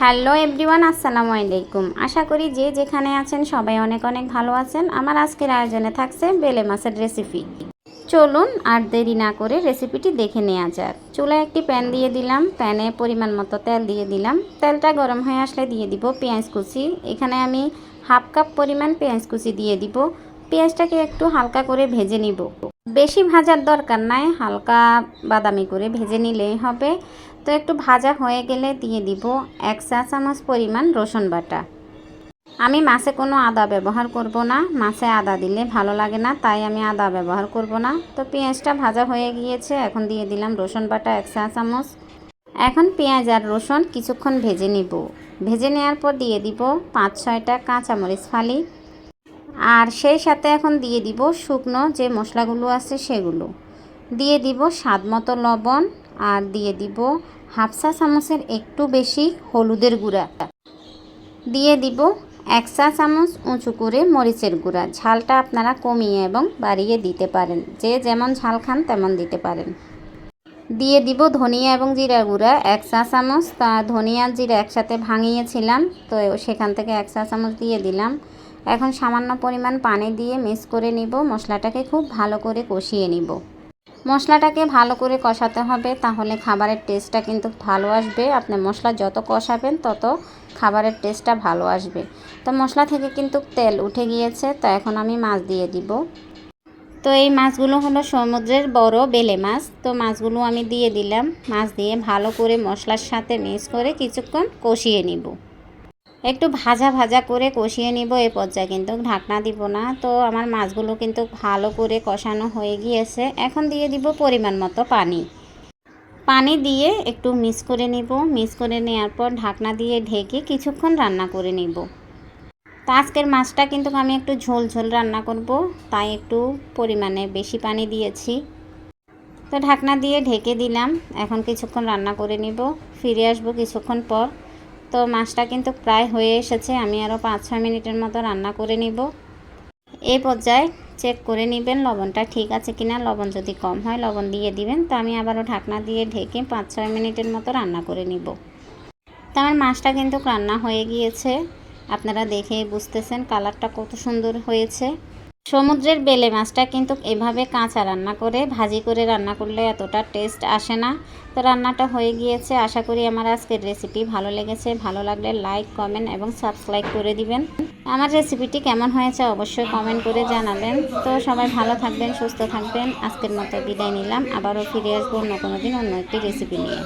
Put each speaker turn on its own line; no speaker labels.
Hello everyone, আসসালামু আলাইকুম। আশা করি যে যেখানে আছেন সবাই অনেক অনেক ভালো আছেন। আমার আজকের আয়োজনে থাকছে বেলে মাছের রেসিপি। চলুন আর দেরি না করে রেসিপিটি দেখে নেওয়া যাক। চুলায় একটি প্যান দিয়ে দিলাম, প্যানে পরিমাণ মতো তেল দিয়ে দিলাম। তেলটা গরম হয়ে আসলে দিয়ে দিব পেঁয়াজ কুচি। এখানে আমি হাফ কাপ পরিমাণ পেঁয়াজ কুচি দিয়ে দিব। পেঁয়াজটাকে একটু হালকা করে ভেজে নিব। বেশি ভাজার দরকার নাই, হালকা বাদামি করে ভেজে নিলেই হবে। তো একটু ভাজা হয়ে গেলে দিয়ে দিব 1 চা চামচ পরিমাণ রসুন বাটা। আমি মাছে কোনো আদা ব্যবহার করব না, মাছে আদা দিলে ভালো লাগে না, তাই আমি আদা ব্যবহার করব না। তো পেঁয়াজটা ভাজা হয়ে গিয়েছে, এখন দিয়ে দিলাম রসুন বাটা 1 চা চামচ। এখন পেঁয়াজ আর রসুন কিছুক্ষণ ভেজে নিব। ভেজে নেওয়ার পর দিয়ে দিব 5-6টা কাঁচামরিচ ফালি। আর সেই সাথে এখন দিয়ে দিব শুকনো যে মশলাগুলো আছে সেগুলো। দিয়ে দিব স্বাদ মতো লবণ, আর দিয়ে দিব হাফ চা চামচের একটু বেশি হলুদের গুঁড়া। দিয়ে দিব 1 চা চামচ উঁচু করে মরিচের গুঁড়া। ঝালটা আপনারা কমিয়ে এবং বাড়িয়ে দিতে পারেন, যে যেমন ঝাল খান তেমন দিতে পারেন। দিয়ে দিব ধনিয়া এবং জিরা গুঁড়া 1 চা চামচ। তা ধনিয়া জিরা একসাথে ভাঙিয়েছিলাম, তো সেখান থেকে 1 চা চামচ দিয়ে দিলাম। এখন সামান্য পরিমাণ পানি দিয়ে মিক্স করে নিব। মশলাটাকে খুব ভালো করে কষিয়ে নিব। মশলাটাকে ভালো করে কষাতে হবে, তাহলে খাবারের টেস্টটা কিন্তু ভালো আসবে। আপনি মশলা যত কষাবেন তত খাবারের টেস্টটা ভালো আসবে। তো মশলা থেকে কিন্তু তেল উঠে গিয়েছে, তো এখন আমি মাছ দিয়ে দিব। তো এই মাছগুলো হলো সমুদ্রের বড় বেলে মাছ। তো মাছগুলো আমি দিয়ে দিলাম। মাছ দিয়ে ভালো করে মশলার সাথে মিক্স করে কিছুক্ষণ কষিয়ে নিব। একটু ভাজা ভাজা করে কষিয়ে নিব। এই পর্যায়ে কিন্তু ঢাকনা দিব না। তো আমার মাছগুলো কিন্তু ভালো করে কষানো হয়ে গিয়েছে। এখন দিয়ে দিব পরিমাণ মতো পানি। পানি দিয়ে একটু মিক্স করে নিব। মিক্স করে নেওয়ার পর ঢাকনা দিয়ে ঢেকে কিছুক্ষণ রান্না করে নিব। তো আজকের মাছটা কিন্তু আমি একটু ঝোল ঝোল রান্না করব, তাই একটু পরিমাণে বেশি পানি দিয়েছি। তো ঢাকনা দিয়ে ঢেকে দিলাম। এখন কিছুক্ষণ রান্না করে নিব। ফিরে আসবো কিছুক্ষণ পর। তো মাছটা কিন্তু প্রায় হয়ে এসেছে, আমি আরও 5-6 মিনিটের মতো রান্না করে নিব। এই পর্যায়ে চেক করে নেবেন লবণটা ঠিক আছে কিনা। লবণ যদি কম হয় লবণ দিয়ে দিবেন। তো আমি আবারও ঢাকনা দিয়ে ঢেকে 5-6 মিনিটের মতো রান্না করে নিব। তো আমার মাছটা কিন্তু রান্না হয়ে গিয়েছে, আপনারা দেখেই বুঝতেছেন কালারটা কত সুন্দর হয়েছে। সমুদ্রের বেলে মাছটা কিন্তু এভাবে কাঁচা রান্না করে, ভাজি করে রান্না করলে এতটা টেস্ট আসে না। তো রান্নাটা হয়ে গিয়েছে। আশা করি আমার আজকের রেসিপি ভালো লেগেছে। ভালো লাগলে লাইক, কমেন্ট এবং সাবস্ক্রাইব করে দিবেন। আমার রেসিপিটি কেমন হয়েছে অবশ্যই কমেন্ট করে জানাবেন। তো সবাই ভালো থাকবেন, সুস্থ থাকবেন। আজকের মতো বিদায় নিলাম। আবারও ফিরে আসবো অন্য কোনো দিন অন্য একটি রেসিপি নিয়ে।